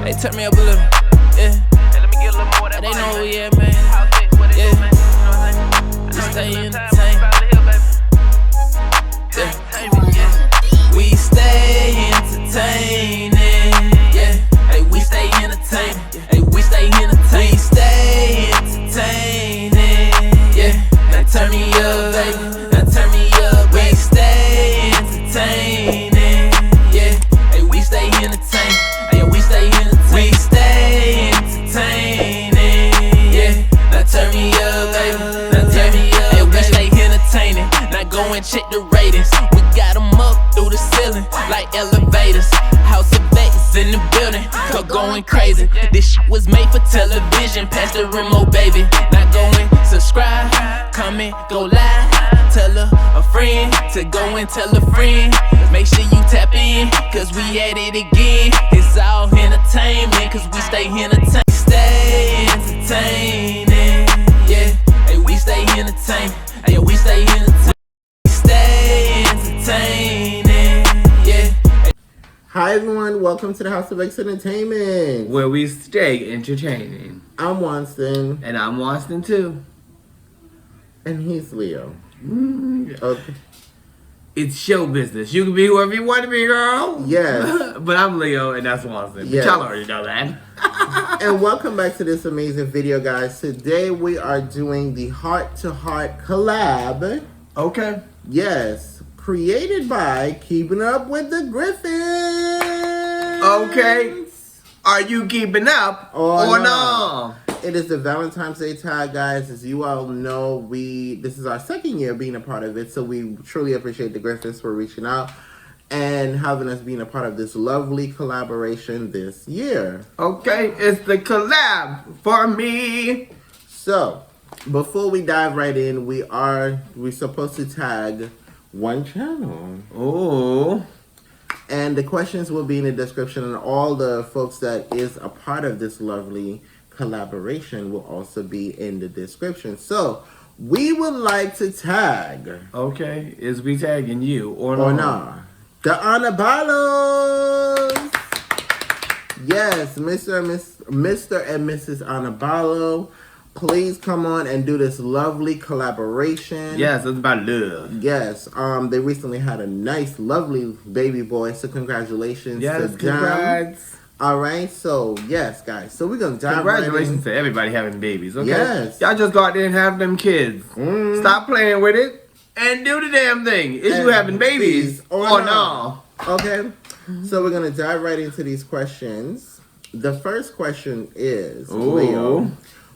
Hey, turn me up a little. Yeah. Hey, let me get a little more of that. They know who money, we at, man. House X, what it Yeah. do, man? You know what I'm saying? We stay I know you entertained. sometime, We stay entertaining. Yeah. Hey, we stay entertaining. Hey, we stay entertaining. We stay entertaining. Yeah. Now turn me up, baby. Now turn me up. We stay entertaining. Yeah. Hey, we stay entertaining. Hey, we stay entertaining. We stay entertaining. Yeah. Now turn me up, baby. Now turn me up. Hey, we stay entertaining. Now go and check the ratings. We got them up through the ceiling like elevators. House of X in the building, go going crazy. This shit was made for television. Pass the remote, baby. Now go and subscribe, comment, go live. Tell a friend to go and tell a friend. Make sure you tap in, cause we at it again. It's all entertainment, cause we stay entertained. Stay entertaining, yeah. Hey, we stay entertained. Hey, we stay entertained. Stay entertaining, yeah. Hi everyone, welcome to the House of X Entertainment. Where we stay entertaining. I'm Winston. And I'm Winston too. And he's Leo. Okay. It's show business. You can be whoever you want to be, girl. Yes. But I'm Leo and that's Winston. Yes. But y'all already know that. And welcome back to this amazing video, guys. Today we are doing the Heart to Heart collab. Okay. Yes. Created by Keeping Up with the Griffins. Okay. Are you keeping up or no? It is the Valentine's Day tag, guys. As you all know, this is our second year being a part of it, so we truly appreciate the Griffins for reaching out and having us being a part of this lovely collaboration this year. Okay, it's the collab for me. So, before we dive right in, we're supposed to tag one channel. Oh. And the questions will be in the description, and all the folks that is a part of this lovely collaboration will also be in the description. So, we would like to tag. Okay, is we tagging you or nah? The Anabalos. Yes, Mr. and Mrs. Anabalo. Please come on and do this lovely collaboration. Yes, it's about love. Yes, they recently had a nice, lovely baby boy, so congratulations to them. Congrats. All right, so yes, guys, so we're gonna dive Congratulations to everybody having babies, okay? Yes. Y'all just go out there and have them kids. Stop playing with it and do the damn thing. Is you having babies or no? Okay, so we're gonna dive right into these questions. The first question is, Leo,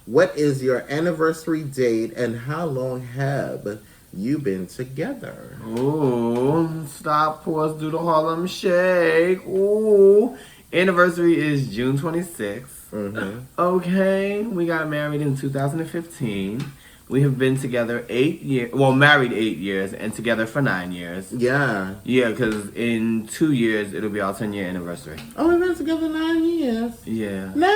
what is your anniversary date and how long have you been together? Ooh, stop, pause, do the Harlem Shake. Ooh, anniversary is June 26th. Okay, we got married in 2015. We have been together 8 years, well, married 8 years and together for 9 years. Yeah. Yeah, because in 2 years, it'll be our 10-year anniversary. Oh, we've been together 9 years. Yeah. 9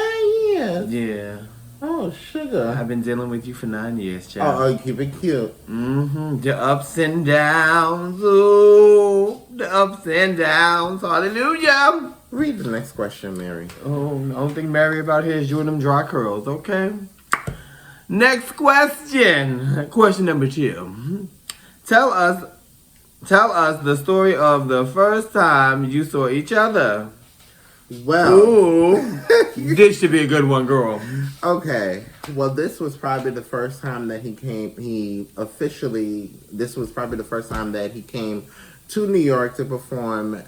years? Yeah. Oh, sugar. I've been dealing with you for 9 years, child. Oh, you keep it cute. The ups and downs, ooh, the ups and downs, hallelujah. Read the next question, Mary. Oh, the only thing merry about here is you and them dry curls, okay? Next question. Question number 2. Tell us the story of the first time you saw each other. Well. Ooh, this should be a good one, girl. Okay. Well, this was probably the first time that he came. This was probably the first time that he came to New York to perform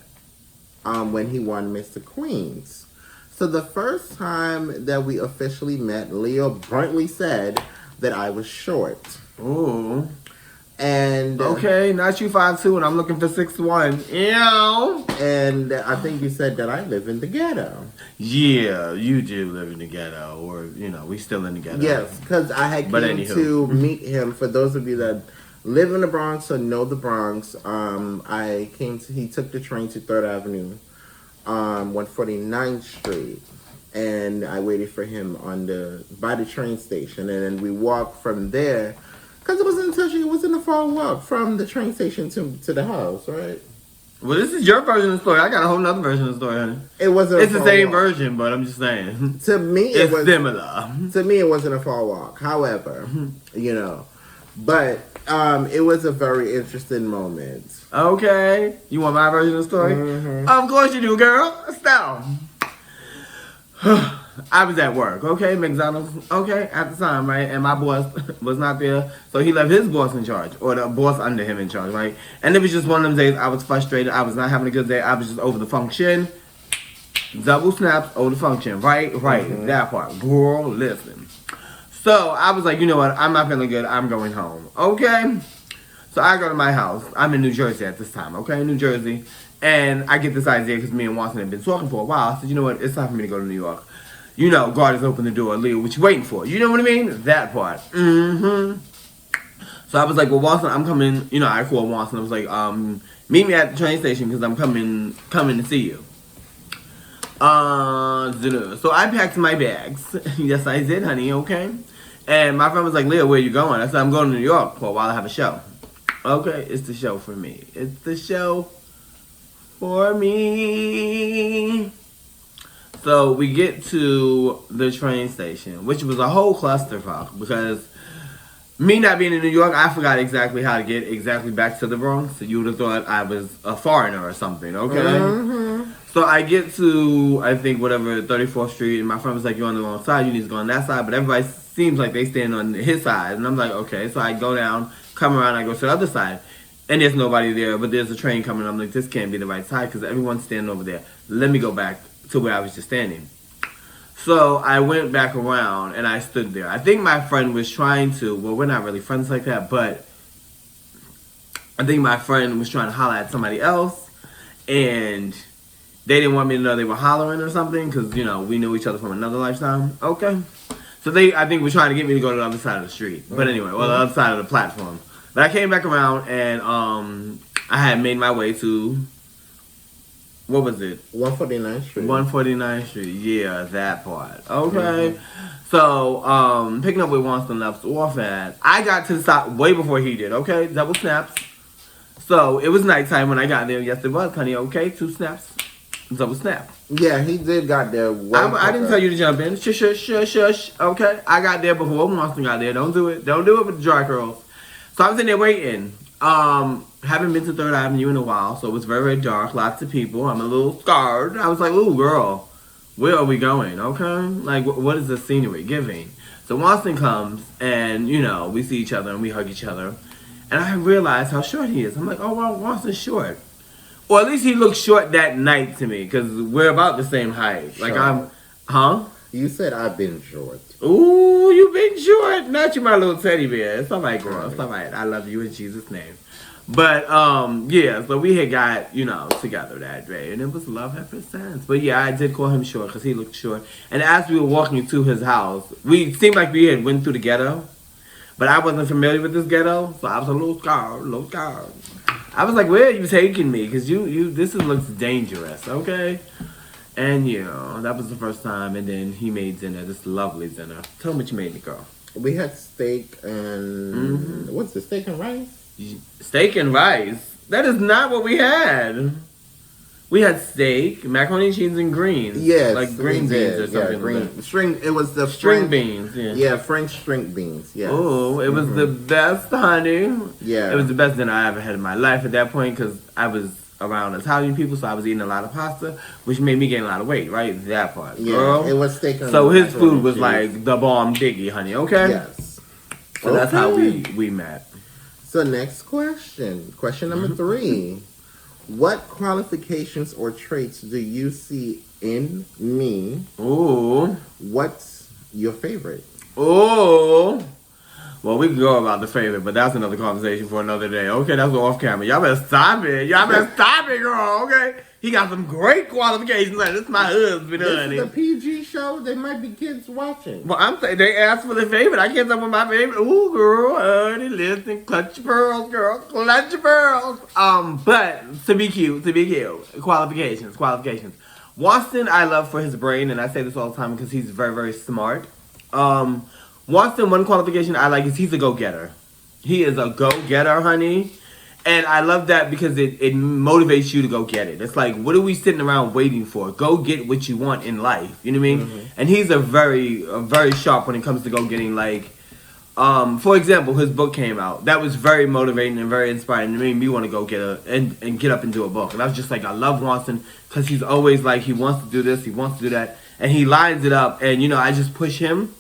when he won Mr. Queens. So the first time that we officially met, Leo bluntly said that I was short. Ooh. And okay, not you 5'2" and I'm looking for 6'1". Ew. And I think you said that I live in the ghetto. Yeah, you do live in the ghetto, or we still in the ghetto. Yes, because I had came to meet him. For those of you that live in the Bronx or know the Bronx, he took the train to 3rd Avenue, 149th Street, and I waited for him by the train station, and then we walked from there. Because it wasn't a far walk from the train station to the house, right? Well, this is your version of the story. I got a whole nother version of the story, honey. It wasn't. It's a the fall same walk. version, but I'm just saying. To me, It's similar. To me, it wasn't a fall walk. However, you know, but it was a very interesting moment. Okay. You want my version of the story? Mm-hmm. Of course you do, girl. Stop. I was at work, okay, McDonald's, okay, at the time, right, and my boss was not there, so he left his boss in charge, or the boss under him in charge, right, and it was just one of them days I was frustrated, I was not having a good day, I was just over the function, double snaps over the function, right, that part, girl, listen. So, I was like, you know what, I'm not feeling good, I'm going home, okay, so I go to my house, I'm in New Jersey at this time, okay, New Jersey, and I get this idea because me and Watson have been talking for a while, I said, you know what, it's time for me to go to New York. You know, God has opened the door, Leo, what you waiting for? You know what I mean? That part. So I was like, well, Watson, I'm coming. You know, I called Watson. I was like, meet me at the train station because I'm coming to see you. So I packed my bags. Yes, I did, honey, okay? And my friend was like, Leo, where you going? I said, I'm going to New York for a while. I have a show. Okay, it's the show for me. It's the show for me. So we get to the train station, which was a whole clusterfuck because me not being in New York, I forgot exactly how to get exactly back to the Bronx. So you would have thought I was a foreigner or something, okay? Mm-hmm. So I get to, I think, whatever, 34th Street, and my friend was like, you're on the wrong side, you need to go on that side, but everybody seems like they stand on his side, and I'm like, okay. So I go down, come around, I go to the other side, and there's nobody there, but there's a train coming. I'm like, this can't be the right side because everyone's standing over there. Let me go back to where I was just standing. So I went back around and I stood there. I think my friend was trying to, well, we're not really friends like that, but I think my friend was trying to holler at somebody else and they didn't want me to know they were hollering or something because, you know, we knew each other from another lifetime. Okay. So they, I think, were trying to get me to go to the other side of the street. But anyway, well, the other side of the platform. But I came back around and I had made my way to, what was it? 149th Street. 149th Street, yeah, that part. Okay. So, picking up where Watson left off at, I got to the stop way before he did, okay? Double snaps. So, it was nighttime when I got there. Yes, it was, honey, okay? 2 snaps. Double snap. Yeah, he did got there. I didn't tell you to jump in. Shush, shush, shush, shush. Okay? I got there before Watson got there. Don't do it. Don't do it with the dry curls. So, I was in there waiting. Haven't been to 3rd Avenue in a while, so it was very, very dark. Lots of people. I'm a little scarred. I was like, ooh, girl, where are we going? Okay? Like, what is the scenery giving? So Watson comes, and, you know, we see each other, and we hug each other. And I realized how short he is. I'm like, oh, well, Watson's short. Or at least he looks short that night to me, because we're about the same height. Like, Short. You said I've been short. Ooh, you been short. Not you, my little teddy bear. It's all right, girl. It's all right. I love you in Jesus' name. But, yeah, so we had got, you know, together that day. And it was love ever since. But, yeah, I did call him short because he looked short. And as we were walking to his house, we seemed like we had went through the ghetto. But I wasn't familiar with this ghetto. So I was a little scared, I was like, where are you taking me? Because this looks dangerous, okay? And, you know, that was the first time. And then he made dinner, this lovely dinner. Tell me what you made me, girl. We had steak and... What's the steak and rice? Steak and rice? That is not what we had. We had steak, macaroni and cheese, and greens. Yes. Like green beans or something. It was the string beans, yeah. Yeah, French string beans, yeah. Oh, it was the best, honey. Yeah. It was the best dinner I ever had in my life at that point because I was around Italian people, so I was eating a lot of pasta, which made me gain a lot of weight, right? That part. Yeah, girl. it was steak and so his food was like the bomb diggy, honey, okay? Yes. So that's how we met. So next question. Question number 3. What qualifications or traits do you see in me? Ooh. What's your favorite? Ooh. Well, we can go about the favorite, but that's another conversation for another day. Okay, that's off camera. Y'all better stop it. Y'all better stop it, girl, okay? He got some great qualifications. Like, this is my husband, honey. This is a PG show. There might be kids watching. Well, I'm saying they asked for the favorite. I can't talk about my favorite. Ooh, girl, honey, listen, clutch your pearls, girl, clutch your pearls. But to be cute, qualifications. Watson, I love for his brain, and I say this all the time because he's very, very smart. Watson, one qualification I like is he's a go-getter. He is a go-getter, honey. And I love that because it motivates you to go get it. It's like, what are we sitting around waiting for? Go get what you want in life. You know what I mean? Mm-hmm. And he's a very sharp when it comes to go getting, like, for example, his book came out. That was very motivating and very inspiring. It made me want to go and get up and do a book. And I was just like, I love Watson because he's always like, he wants to do this, he wants to do that. And he lines it up. And, you know, I just push him.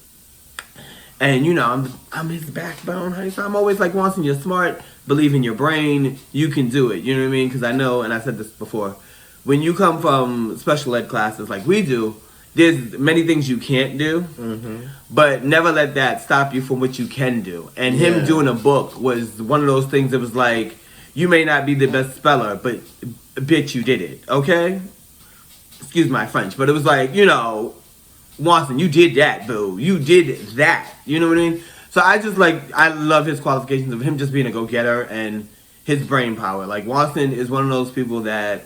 And, you know, I'm his backbone, honey. So I'm always like, Watson, you're smart. Believe in your brain, you can do it. You know what I mean? Because I know, and I said this before, when you come from special ed classes like we do, there's many things you can't do, but never let that stop you from what you can do. And him doing a book was one of those things that was like, you may not be the best speller, but bitch, you did it, okay? Excuse my French, but it was like, you know, Watson, you did that, boo. You did that. You know what I mean? So I just I love his qualifications of him just being a go-getter and his brain power. Like, Watson is one of those people that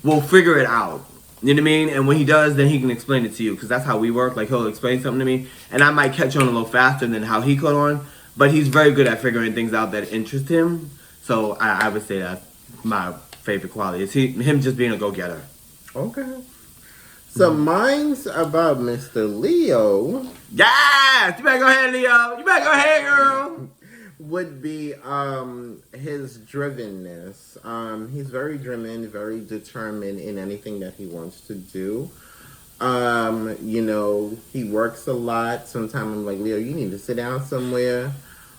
will figure it out. You know what I mean? And when he does, then he can explain it to you. Because that's how we work. Like, he'll explain something to me. And I might catch on a little faster than how he caught on. But he's very good at figuring things out that interest him. So I would say that's my favorite quality. Is him just being a go-getter. Okay. So mine's about Mr. Leo. Yes! You better go ahead, Leo. You better go ahead, girl. Would be his drivenness. He's very driven, very determined in anything that he wants to do. You know, he works a lot. Sometimes I'm like, Leo, you need to sit down somewhere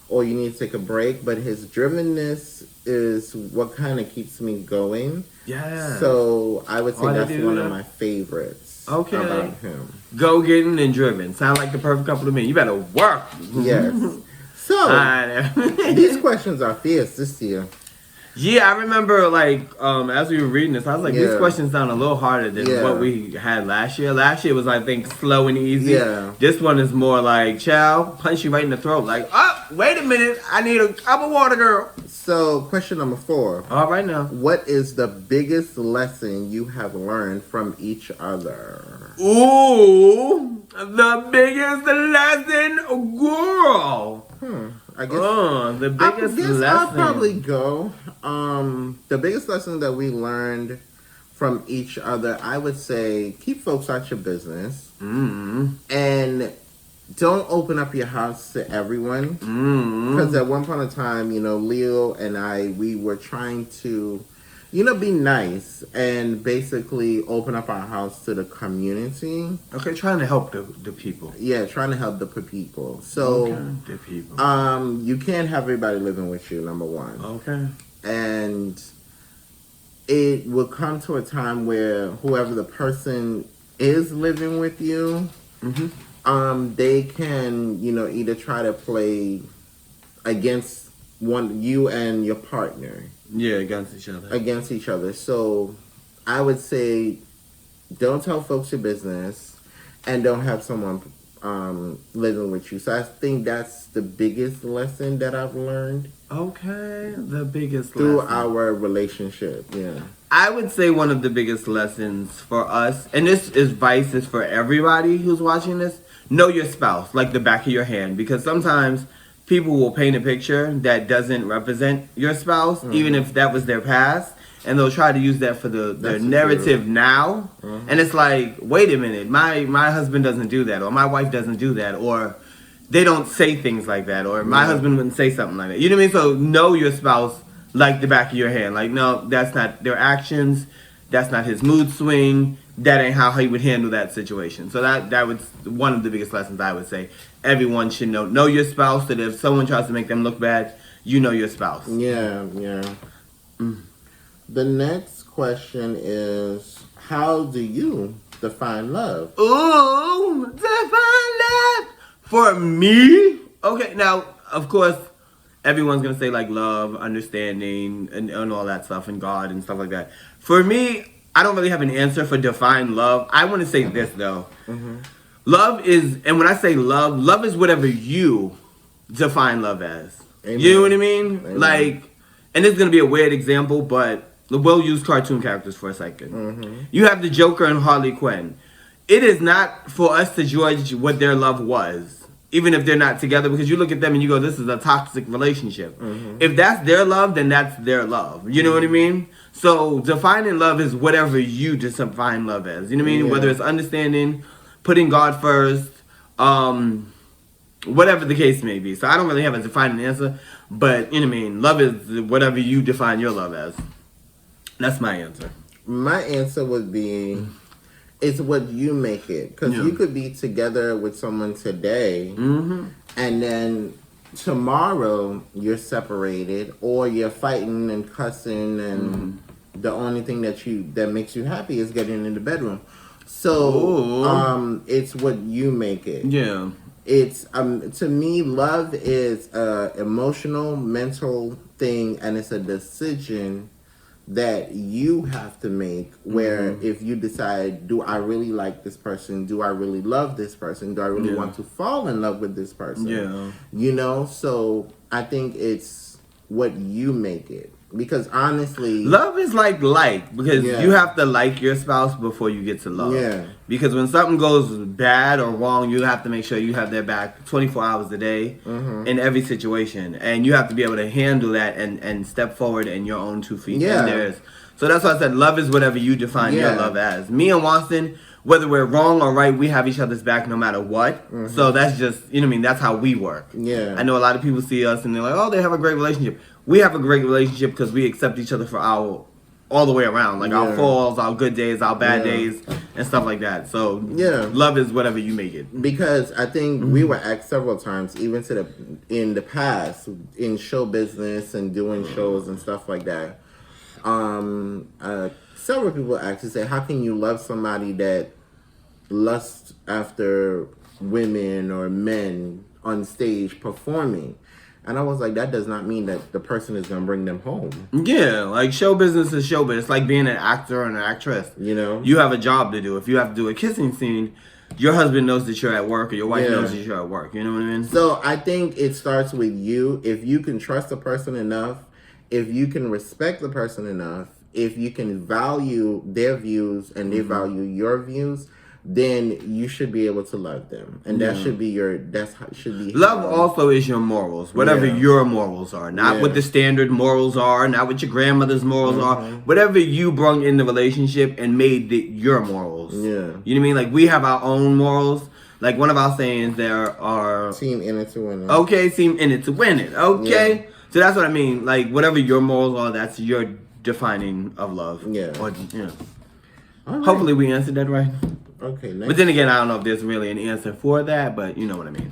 or you need to take a break. But his drivenness is what kind of keeps me going. Yeah. So I would say that's one of my favorites about him. Go getting and driven. Sound like the perfect couple to me. You better work. Yes. So these questions are fierce this year. Yeah, I remember as we were reading this, I was like, these questions sound a little harder than what we had last year. Last year was, I think, slow and easy. Yeah. This one is more like, chow, punch you right in the throat. Like, oh, wait a minute, I need a cup of water, girl. So, question number 4. All right now. What is the biggest lesson you have learned from each other? Ooh, the biggest lesson, girl. I guess the biggest lesson. I'll probably go. The biggest lesson that we learned from each other, I would say, keep folks out your business. And don't open up your house to everyone. Because at one point in time, you know, Leo and we were trying to, you know, be nice and basically open up our house to the community. Okay, trying to help the people. Yeah, trying to help the people. So, the people. You can't have everybody living with you, number one. Okay. And it will come to a time where whoever the person is living with you, they can, you know, either try to play against you and your partner. Yeah, against each other. So I would say don't tell folks your business and don't have someone living with you. So I think that's the biggest lesson that I've learned. Okay, the biggest through lesson. our relationship, yeah. I would say one of the biggest lessons for us, and this is advice is for everybody who's watching this, know your spouse like the back of your hand. Because sometimes people will paint a picture that doesn't represent your spouse, even if that was their past, and they'll try to use that for the narrative now. And it's like, wait a minute, my husband doesn't do that, or my wife doesn't do that, or they don't say things like that, or my husband wouldn't say something like that. You know what I mean? So know your spouse like the back of your hand. Like, no, that's not their actions. That's not his mood swing. That ain't how he would handle that situation. So that was one of the biggest lessons I would say. Everyone should know your spouse, that if someone tries to make them look bad, you know your spouse. Yeah. The next question is, how do you define love? Ooh, define love. For me, okay, now, of course, everyone's going to say, like, love, understanding, and all that stuff, and God, and stuff like that. For me, I don't really have an answer for define love. I want to say this, though. Love is, and when I say love is whatever you define love as. Amen. You know what I mean? Amen. Like, and this is going to be a weird example, but we'll use cartoon characters for a second. You have the Joker and Harley Quinn. It is not for us to judge what their love was. even if they're not together, because you look at them and you go, this is a toxic relationship. If that's their love, then that's their love. You know what I mean? So defining love is whatever you define love as. You know what I mean? Yeah. Whether it's understanding, putting God first, whatever the case may be. So I don't really have a defining answer, but you know what I mean? Love is whatever you define your love as. That's my answer. My answer would be, it's what you make it. Because Yeah. you could be together with someone today, Mm-hmm. and then tomorrow you're separated, or you're fighting and cussing, and the only thing that makes you happy is getting in the bedroom. So, Ooh. it's what you make it. Yeah. It's to me, love is a emotional, mental thing, and it's a decision that you have to make, where if you decide, do I really like this person? Do I really love this person? Do I really Yeah. want to fall in love with this person? Yeah. You know, so I think it's what you make it. Because honestly, Love is like because Yeah. you have to like your spouse before you get to love. Yeah. Because when something goes bad or wrong, you have to make sure you have their back 24 hours a day in every situation. And you have to be able to handle that and step forward in your own 2 feet. Yeah. And theirs. So that's why I said love is whatever you define your Yeah. love as. Me and Watson, whether we're wrong or right, we have each other's back no matter what. So that's just, you know what I mean? That's how we work. Yeah. I know a lot of people see us and they're like, oh, they have a great relationship. We have a great relationship because we accept each other for all the way around. Like our Yeah. falls, our good days, our bad Yeah. days, and stuff like that. So Yeah. love is whatever you make it. Because I think we were asked several times, even in the past, in show business and doing shows and stuff like that. Several people actually say, how can you love somebody that lusts after women or men on stage performing? And I was like, that does not mean that the person is going to bring them home. Yeah, like show business is show business. It's like being an actor or an actress. You know? You have a job to do. If you have to do a kissing scene, your husband knows that you're at work or your wife Yeah. knows that you're at work. You know what I mean? So I think it starts with you. If you can trust a person enough, if you can respect the person enough, if you can value their views and they value your views, then you should be able to love them, and that should be should be Love also is your morals, whatever Yeah. your morals are, not Yeah. what the standard morals are, not what your grandmother's morals are, whatever you brung in the relationship and made your morals. Yeah. You know what I mean? Like we have our own morals. Like one of our sayings, there are team in it to win it. okay, team in it to win it. Okay, Yeah. so that's what I mean. Like whatever your morals are, that's your defining of love. Yeah. Or, All right. Hopefully we answered that right. Okay. Next. But then again, I don't know if there's really an answer for that, but you know what I mean.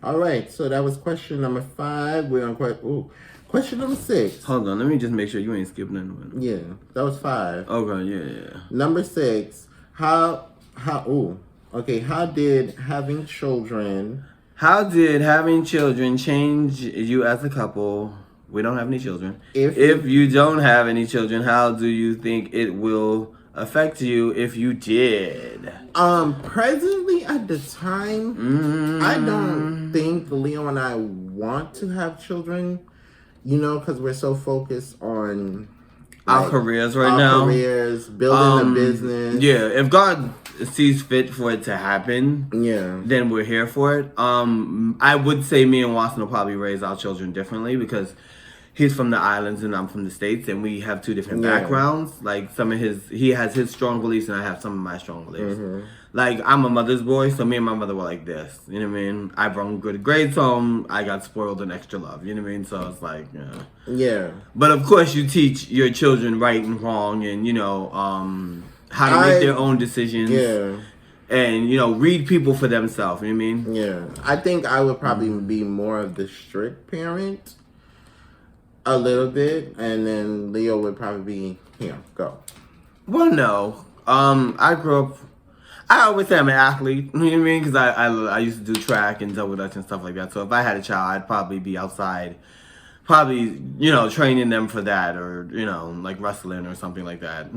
All right. So that was question number 5. We're on question number 6. Hold on, let me just make sure you ain't skipping anyone. Yeah, that was 5. Okay, yeah. Number 6. How did having children? How did having children change you as a couple? We don't have any children. If you don't have any children, how do you think it will affect you if you did? Presently at the time, I don't think Leo and I want to have children, you know, because we're so focused on Our careers right our now. careers, building a business. Yeah, if God sees fit for it to happen, Yeah. then we're here for it. I would say me and Watson will probably raise our children differently because he's from the islands and I'm from the States, and we have 2 different Yeah. backgrounds. Like he has his strong beliefs and I have some of my strong beliefs. Mm-hmm. Like I'm a mother's boy, so me and my mother were like this. You know what I mean? I brought good grades home. I got spoiled and extra love. You know what I mean? So it's like, yeah. Yeah. But of course, you teach your children right and wrong, and you know how to make their own decisions. Yeah. And you know, read people for themselves. You know what I mean? Yeah. I think I would probably be more of the strict parent. A little bit, and then Leo would probably be here. Go. Well, no. I grew up. I always say I'm an athlete. You know what I mean? Because I used to do track and double dutch and stuff like that. So if I had a child, I'd probably be outside, probably training them for that, or like wrestling or something like that.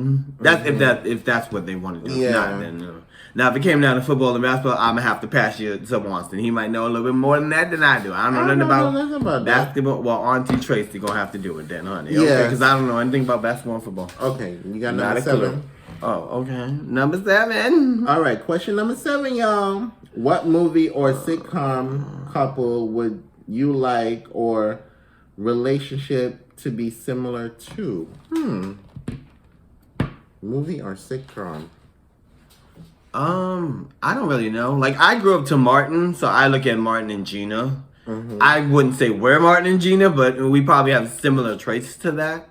That's if that's what they want to do. Yeah. If not, then now if it came down to football and basketball, I'm gonna have to pass you to Watson. He might know a little bit more than that than I do. I don't know nothing about that. basketball. Well, Auntie Tracy gonna have to do it then, honey. Yeah. Because I don't know anything about basketball and football. Okay, you got Not number a clue. 7. Oh, okay. Number 7. All right, question number 7, y'all. What movie or sitcom couple would you like or relationship to be similar to? Movie or sitcom? I don't really know. Like, I grew up to Martin, so I look at Martin and Gina. I wouldn't say we're Martin and Gina, but we probably have similar traits to that.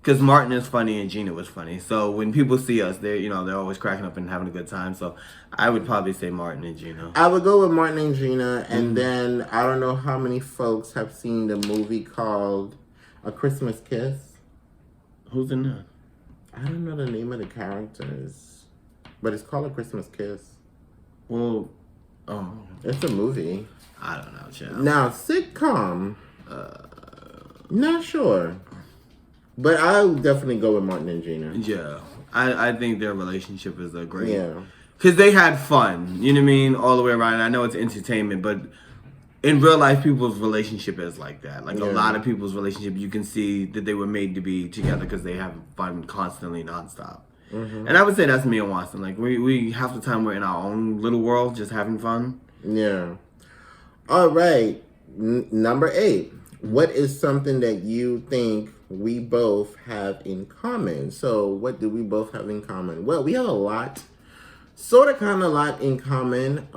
Because Martin is funny and Gina was funny. So when people see us, they're always cracking up and having a good time. So I would probably say Martin and Gina. I would go with Martin and Gina, and then I don't know how many folks have seen the movie called A Christmas Kiss. Who's in that? I don't know the name of the characters, but it's called A Christmas Kiss. Well, It's a movie. I don't know, child. Now, sitcom, not sure. But I'll definitely go with Martin and Gina. Yeah. I think their relationship is a great... Yeah. Because they had fun, you know what I mean, all the way around. I know it's entertainment, but in real life, people's relationship is like that. Like, a lot of people's relationship, you can see that they were made to be together because they have fun constantly, nonstop. And I would say that's me and Watson. Like, we half the time we're in our own little world, just having fun. Yeah. All right. Number 8. What is something that you think we both have in common? So, what do we both have in common? Well, we have a lot. Sort of, kind of, a lot in common.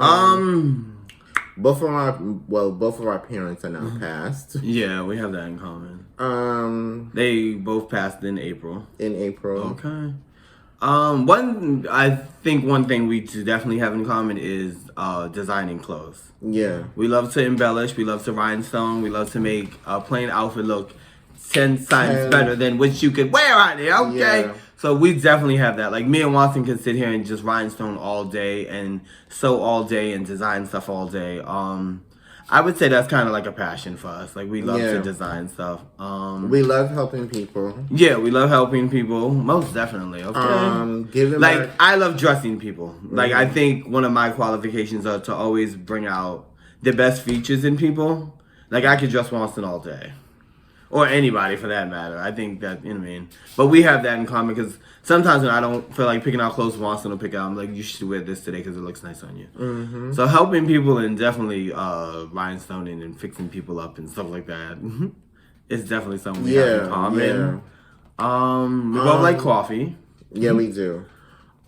Both of our parents are now passed. Yeah, we have that in common. They both passed in April. In April. Okay. One thing we definitely have in common is designing clothes. Yeah. We love to embellish. We love to rhinestone. We love to make a plain outfit look 10 times better than what you could wear out there. Okay. Yeah. So we definitely have that. Like, me and Watson can sit here and just rhinestone all day and sew all day and design stuff all day. I would say that's kind of like a passion for us. Like, we love to design stuff. We love helping people. Yeah, we love helping people. Most definitely. Okay. I love dressing people. Like, I think one of my qualifications are to always bring out the best features in people. Like, I could dress Watson all day. Or anybody, for that matter. I think that, you know what I mean? But we have that in common, because sometimes when I don't feel like picking out clothes, Watson will pick out, I'm like, you should wear this today because it looks nice on you. So helping people and definitely rhinestoning and fixing people up and stuff like that is definitely something we have in common. We both like coffee. Yeah, we do.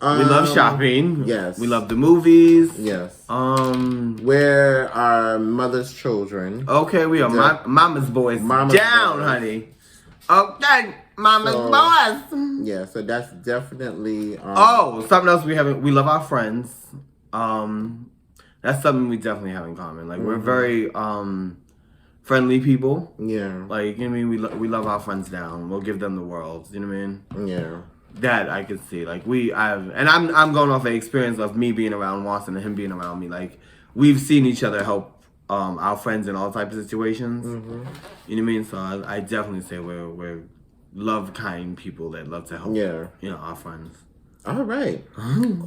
We love shopping. Yes. We love the movies. Yes. We're our mother's children. Okay, we are mama's boys. Honey. Okay, mama's boys. Yeah, so that's definitely. Something else we haven't. We love our friends. That's something we definitely have in common. Like, we're very friendly people. Yeah. Like, you know what I mean? We love our friends down. We'll give them the world. You know what I mean? Yeah. That I could see. Like, I'm going off the experience of me being around Watson and him being around me. Like, we've seen each other help our friends in all types of situations. You know what I mean? So I definitely say we're love kind people that love to help. Our friends. All right.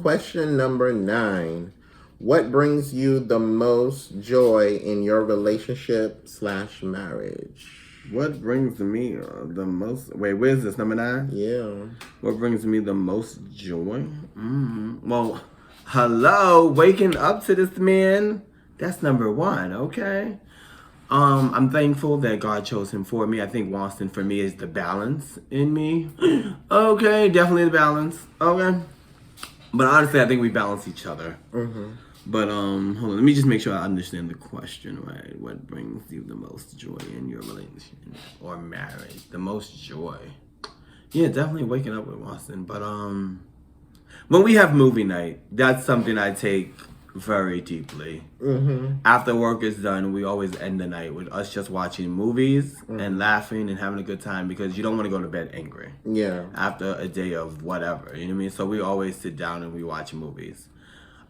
Question number 9. What brings you the most joy in your relationship / marriage? What brings me the most... Wait, where's this, number 9? Yeah. What brings me the most joy? Well, hello, waking up to this man. That's number 1, okay? I'm thankful that God chose him for me. I think Watson, for me, is the balance in me. Okay, definitely the balance. Okay. But honestly, I think we balance each other. But hold on, let me just make sure I understand the question right. What brings you the most joy in your relationship or marriage? The most joy. Yeah, definitely waking up with Watson. But when we have movie night, that's something I take very deeply. After work is done, we always end the night with us just watching movies and laughing and having a good time, because you don't want to go to bed angry. Yeah. After a day of whatever, you know what I mean? So we always sit down and we watch movies.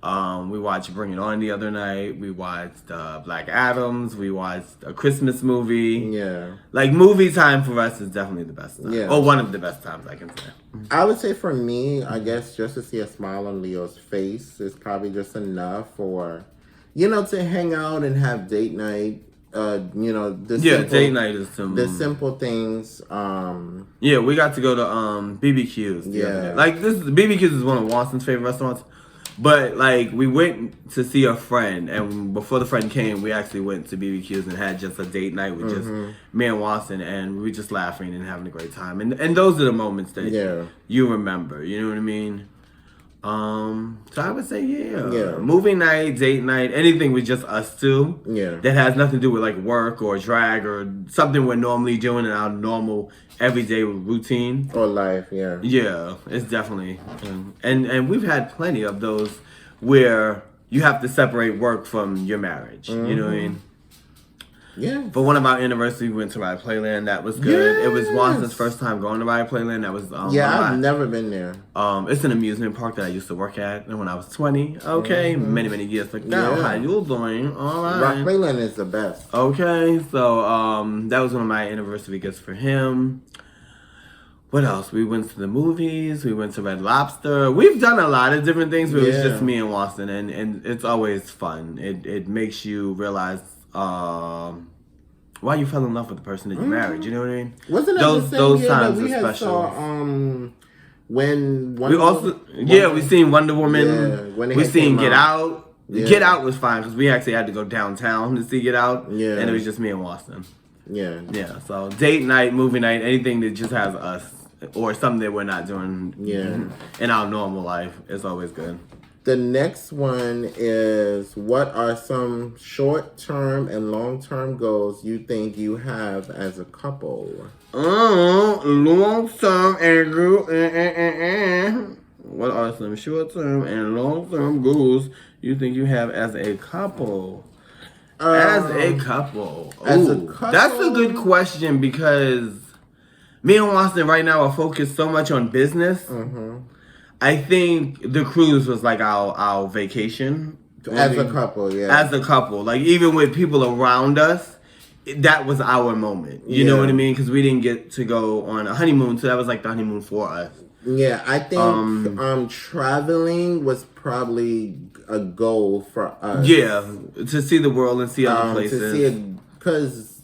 We watched Bring It On the other night. We watched Black Adams. We watched a Christmas movie. Yeah. Like, movie time for us is definitely the best time. Yeah. Or one of the best times, I can say. I would say for me, I guess just to see a smile on Leo's face is probably just enough for, to hang out and have date night. the Yeah, simple, date night is some. the simple things. Yeah, we got to go to BBQs. Yeah. Like this, BBQs is one of Watson's favorite restaurants. But like we went to see a friend, and before the friend came, we actually went to BBQs and had just a date night with just me and Watson, and we were just laughing and having a great time. And those are the moments that you remember. You know what I mean? So I would say movie night, date night, anything with just us two. Yeah. That has nothing to do with like work or drag or something we're normally doing in our normal everyday routine or life. Yeah. Yeah, it's definitely, and we've had plenty of those where you have to separate work from your marriage. You know what I mean? Yeah. For one of our anniversaries, we went to Ride Playland. That was good. It was Watson's first time going to Ride Playland. That was I've never been there. It's an amusement park that I used to work at when I was 20. Okay, many years ago. How you doing? All right. Ride Playland is the best. Okay, so that was one of my anniversary gifts for him. What else? We went to the movies. We went to Red Lobster. We've done a lot of different things, but it was just me and Watson, and it's always fun. It makes you realize why you fell in love with the person that you married. You know what I mean? Wasn't that the same year that we had saw when we seen Wonder Woman. Yeah, when we seen Get Out. Yeah. Get Out was fine because we actually had to go downtown to see Get Out. Yeah, and it was just me and Watson. Yeah. So date night, movie night, anything that just has us or something that we're not doing in our normal life is always good. The next one is, what are some short-term and long-term goals you think you have as a couple? Long-term and what are some short-term and long-term goals you think you have as a couple? As a couple. That's a good question because me and Watson right now are focused so much on business. I think the cruise was like our vacation. As a couple, As a couple. Like even with people around us, that was our moment. You know what I mean? Because we didn't get to go on a honeymoon, so that was like the honeymoon for us. Yeah, I think traveling was probably a goal for us. Yeah, to see the world and see other places. To see it, because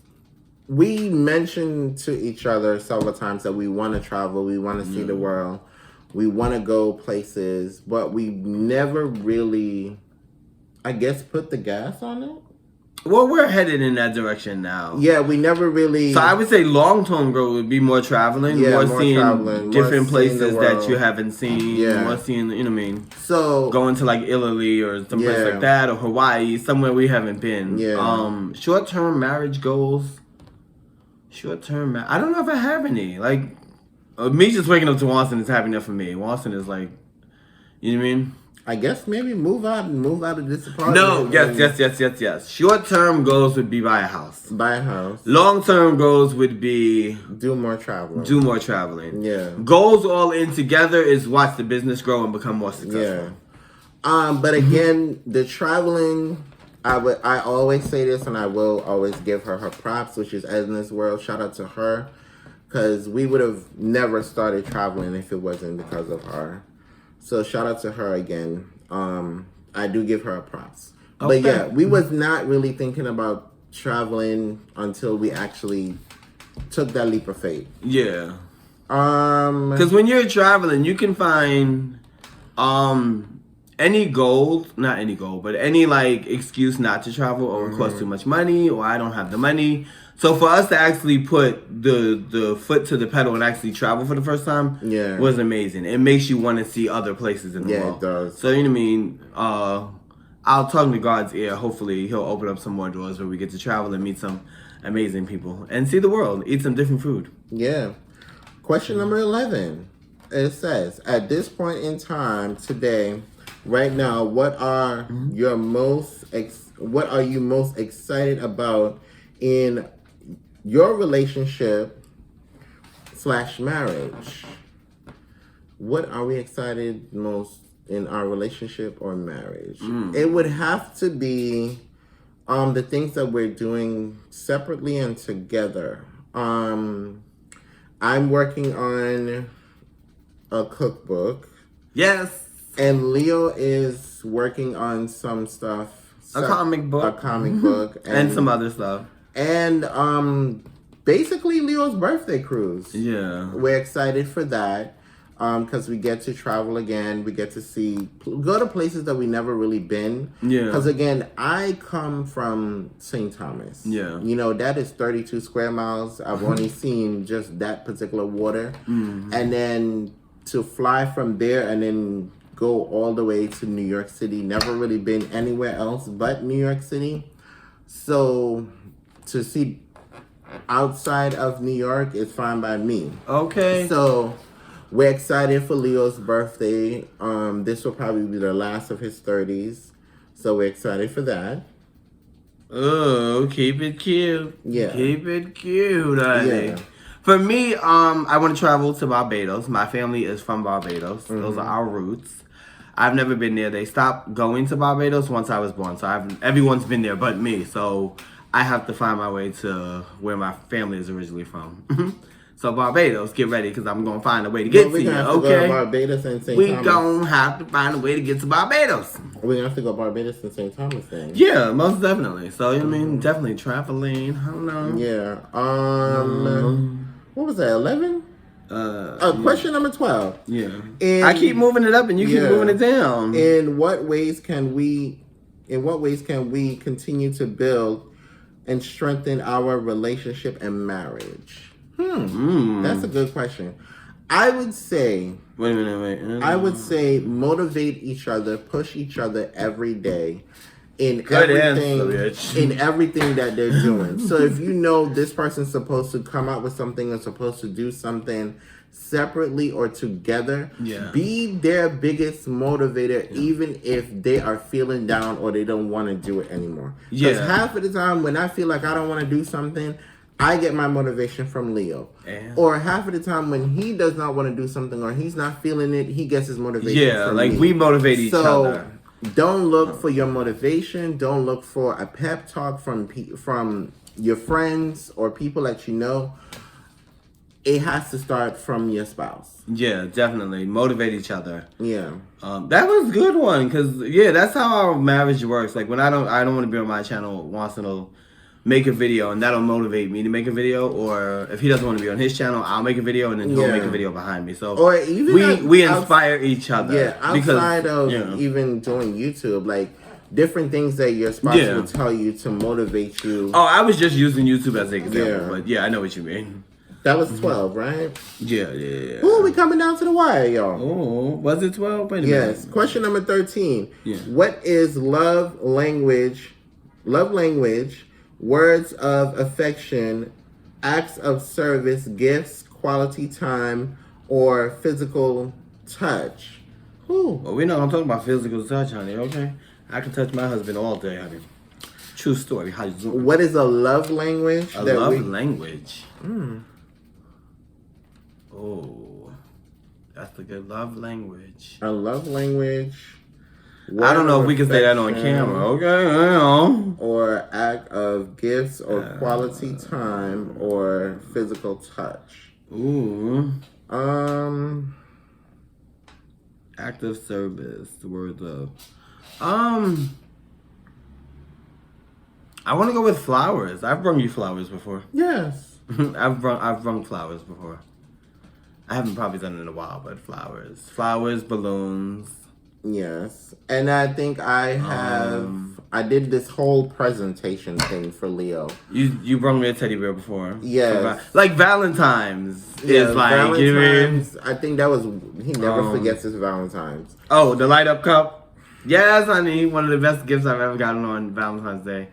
we mentioned to each other several times that we want to travel, we want to see the world, we want to go places, but we never really, I guess, put the gas on it. Well, we're headed in that direction now. Yeah, we never really. So I would say long-term growth would be more traveling, more seeing traveling, different places that you haven't seen, more seeing, you know what I mean? So going to like Italy or some place like that, or Hawaii, somewhere we haven't been. Yeah. Short-term marriage goals. I don't know if I have any. Like me just waking up to Watson is happy enough for me. Watson is like, you know what I mean? I guess maybe move out of this apartment. No, yes. Short-term goals would be buy a house. Long-term goals would be do more traveling. Yeah. Goals all in together is watch the business grow and become more successful. Yeah. But again, the traveling, I always say this, and I will always give her props, which is Edna's World. Shout out to her, because we would have never started traveling if it wasn't because of her. So shout out to her again. I do give her props. Okay. But yeah, we was not really thinking about traveling until we actually took that leap of faith. Yeah. Because when you're traveling, you can find any goal, not any goal, but any like excuse not to travel, or it costs too much money, or I don't have the money. So for us to actually put the foot to the pedal and actually travel for the first time was amazing. It makes you want to see other places in the world. Yeah, it does. So, you know what I mean? I'll talk to God's ear. Hopefully, he'll open up some more doors where we get to travel and meet some amazing people and see the world, eat some different food. Yeah. Question number 11. It says, at this point in time today, right now, what are you most excited about in your relationship / marriage? What are we excited most in our relationship or marriage? It would have to be the things that we're doing separately and together. I'm working on a cookbook. Yes. And Leo is working on some stuff. A comic book. A comic book. And some other stuff. And basically Leo's birthday cruise. Yeah. We're excited for that. Because we get to travel again, we get to go to places that we never really been. Yeah. Because again, I come from St. Thomas. Yeah. You know, that is 32 square miles. I've only seen just that particular water. Mm-hmm. And then to fly from there and then go all the way to New York City. Never really been anywhere else but New York City. So to see outside of New York is fine by me. Okay. So we're excited for Leo's birthday. This will probably be the last of his 30s. So we're excited for that. Oh, keep it cute. Yeah. Keep it cute, honey. Yeah. For me, I want to travel to Barbados. My family is from Barbados. Those are our roots. I've never been there. They stopped going to Barbados once I was born. So everyone's been there but me. So I have to find my way to where my family is originally from. So Barbados, get ready because I'm gonna find a way to get to you. Have to go to Barbados and St. Thomas. We gonna have to find a way to get to Barbados. We're gonna have to go Barbados and St. Thomas then. Yeah, most definitely. So I mean, definitely traveling. I don't know. Yeah. What was that? 11? Question number 12. Yeah. And I keep moving it up, and you keep moving it down. In what ways can we continue to build and strengthen our relationship and marriage? That's a good question. I would say. Wait a minute. I would say motivate each other, push each other every day in everything that they're doing. So if you know this person's supposed to come out with something or supposed to do something separately or together, be their biggest motivator, even if they are feeling down or they don't want to do it anymore. Because half of the time when I feel like I don't want to do something, I get my motivation from Leo. Or half of the time when he does not want to do something or he's not feeling it, he gets his motivation from me. we motivate each other. Don't look for your motivation. Don't look for a pep talk from your friends or people that you know. It has to start from your spouse. Yeah, definitely. Motivate each other. Yeah. That was a good one because, that's how our marriage works. Like when I don't want to be on my channel once in a make a video and that'll motivate me to make a video, or if he doesn't want to be on his channel, I'll make a video and then he'll make a video behind me. So or even we inspire each other. Yeah, outside of even doing YouTube, like different things that your spouse will tell you to motivate you. Oh, I was just using YouTube as an example, but I know what you mean. That was 12, right? Yeah. Ooh, we coming down to the wire, y'all. Oh, was it 12? Wait a minute. Yes. Question number 13. Yeah. What is love language, words of affection, acts of service, gifts, quality time, or physical touch? Well, we know I'm talking about physical touch, honey, okay? I can touch my husband all day, honey. True story. What is a love language? Language? Oh, that's a good love language. A love language. I don't know if we can say that on camera, okay? Or act of gifts or quality time or physical touch. Ooh. Act of service, the word of. I want to go with flowers. I've brung you flowers before. Yes. I've brung flowers before. I haven't probably done it in a while, but flowers, balloons. Yes, and I think I did this whole presentation thing for Leo. You brought me a teddy bear before. Yes. Like Valentines is like Valentines. I think that was he never forgets his Valentines. Oh, the light up cup. Yes, honey, one of the best gifts I've ever gotten on Valentine's Day.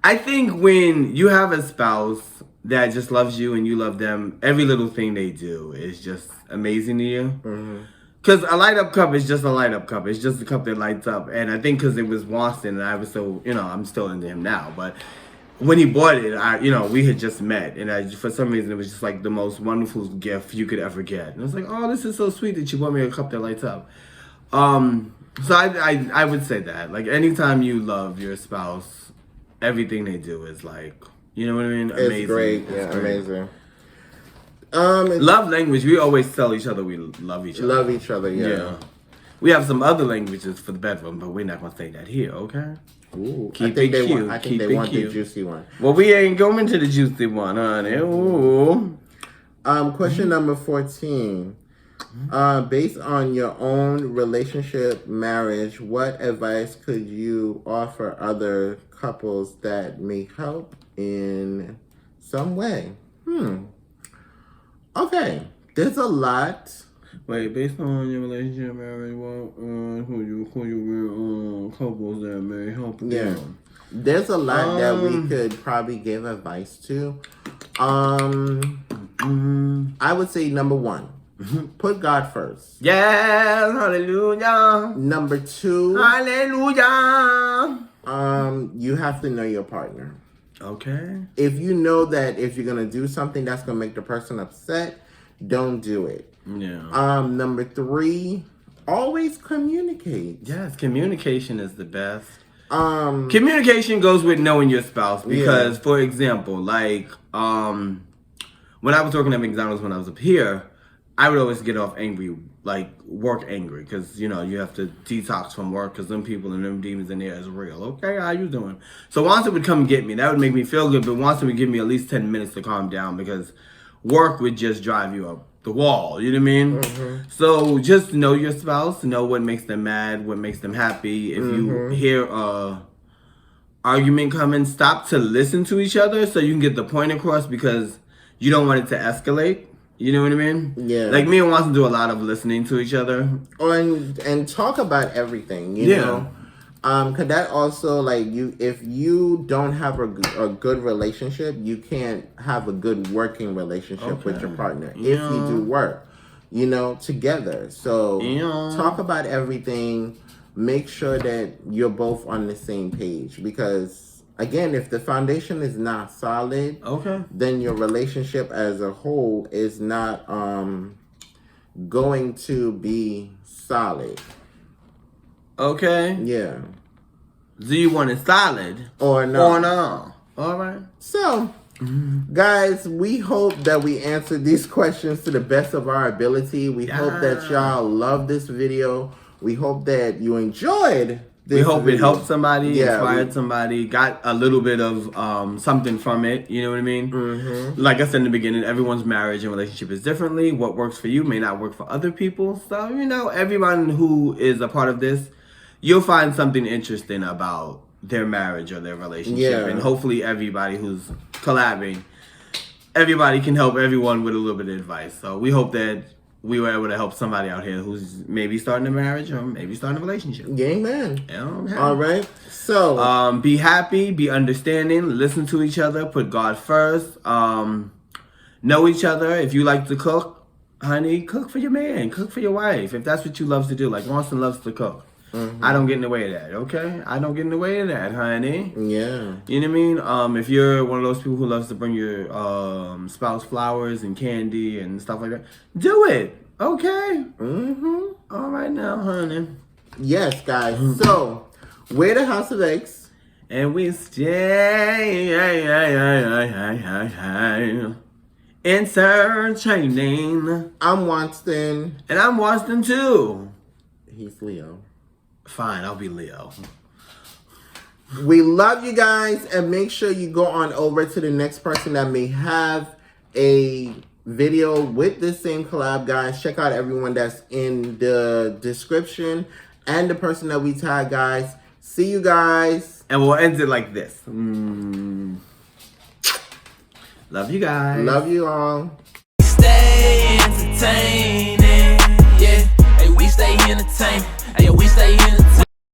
I think when you have a spouse that just loves you and you love them, every little thing they do is just amazing to you. Because a light up cup is just a light up cup. It's just a cup that lights up. And I think because it was Boston and I was so, I'm still into him now. But when he bought it, we had just met. And for some reason, it was just like the most wonderful gift you could ever get. And I was like, oh, this is so sweet that you bought me a cup that lights up. So I would say that. Like, anytime you love your spouse, everything they do is like, you know what I mean? Amazing. It's great. Yeah, amazing. Love language. We always tell each other we love each other. Love each other, yeah. We have some other languages for the bedroom, but we're not gonna say that here, okay? Ooh, Keep I think it they cute. want. I think Keep they it want cute. the juicy one. Well, we ain't going to the juicy one, honey. Ooh. Question number 14. Based on your own relationship, marriage, what advice could you offer other couples that may help in some way? Okay, there's a lot. Wait, based on your relationship, marriage, what who you couples that may help you? Yeah, there's a lot that we could probably give advice to. I would say number 1, put God first. Yes, hallelujah. Number 2, Hallelujah. you have to know your partner. Okay. If you know that if you're gonna do something that's gonna make the person upset, don't do it. Yeah. Number 3, always communicate. Yes, communication is the best. Communication goes with knowing your spouse because, for example, like when I was working at McDonald's when I was up here, I would always get off angry, like work angry, because you have to detox from work because them people and them demons in there is real. Okay, how you doing? So once it would come get me, that would make me feel good, but once it would give me at least 10 minutes to calm down because work would just drive you up the wall. You know what I mean? So just know your spouse, know what makes them mad, what makes them happy. If you hear argument coming, stop to listen to each other so you can get the point across because you don't want it to escalate. You know what I mean? Yeah. Like me and Watson do a lot of listening to each other. And talk about everything, you know? Cause that also, like, if you don't have a good relationship, you can't have a good working relationship with your partner. If you do work, together. So talk about everything. Make sure that you're both on the same page because, again, if the foundation is not solid, then your relationship as a whole is not going to be solid. Okay. Yeah. Do you want it solid? Or no. Or no. All right. So, guys, we hope that we answered these questions to the best of our ability. We hope that y'all love this video. We hope that you enjoyed this We hope video. it helped somebody, Yeah, inspired somebody, got a little bit of something from it. You know what I mean? Like I said in the beginning, everyone's marriage and relationship is differently. What works for you may not work for other people. So, everyone who is a part of this, you'll find something interesting about their marriage or their relationship. Yeah. And hopefully everybody who's collabing, everybody can help everyone with a little bit of advice. So we hope that we were able to help somebody out here who's maybe starting a marriage or maybe starting a relationship. Amen. Yeah. All right. So, be happy, be understanding, listen to each other, put God first, know each other. If you like to cook, honey, cook for your man, cook for your wife. If that's what you love to do, like Watson loves to cook. I don't get in the way of that, okay? I don't get in the way of that, honey. yeah. You know what I mean? If you're one of those people who loves to bring your spouse flowers and candy and stuff like that, do it, okay? All right now, honey. Yes, guys. So, we're the House of X. And we stay insert training. I'm Watson. And I'm Watson too. He's Leo. Fine, I'll be Leo. We love you guys, and make sure you go on over to the next person that may have a video with the same collab, guys. Check out everyone that's in the description and the person that we tag, guys. See you guys. And we'll end it like this. Love you guys. Love you all. Stay entertaining, yeah. Hey, we stay entertaining. Hey, we stay entertaining.